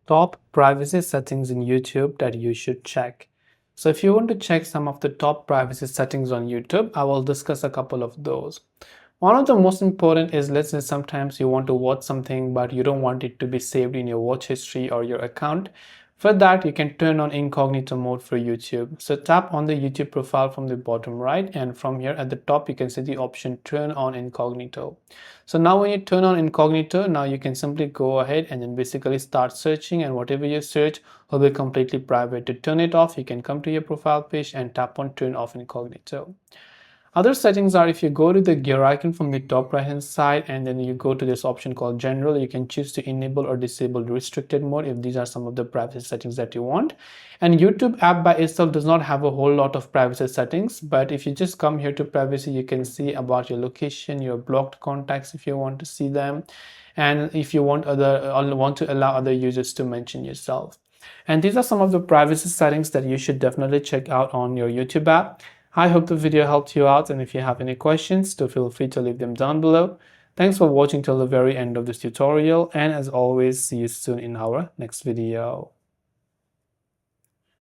top privacy settings in YouTube that you should check. So if you want to check some of the top privacy settings on YouTube, I will discuss a couple of those. One of the most important is, let's say sometimes you want to watch something but you don't want it to be saved in your watch history or your account. For that, you can turn on incognito mode for YouTube. So tap on the YouTube profile from the bottom right, and from here at the top you can see the option turn on incognito. So now when you turn on incognito, now you can simply go ahead and then basically start searching, and whatever you search will be completely private. To turn it off, you can come to your profile page and tap on turn off incognito. Other settings are, if you go to the gear icon from the top right hand side and then you go to this option called general, you can choose to enable or disable restricted mode if these are some of the privacy settings that you want. And YouTube app by itself does not have a whole lot of privacy settings, but if you just come here to privacy, you can see about your location, your blocked contacts if you want to see them, and if you want to allow other users to mention yourself. And these are some of the privacy settings that you should definitely check out on your YouTube app. I hope the video helped you out, and if you have any questions, do feel free to leave them down below. Thanks for watching till the very end of this tutorial, and as always, see you soon in our next video.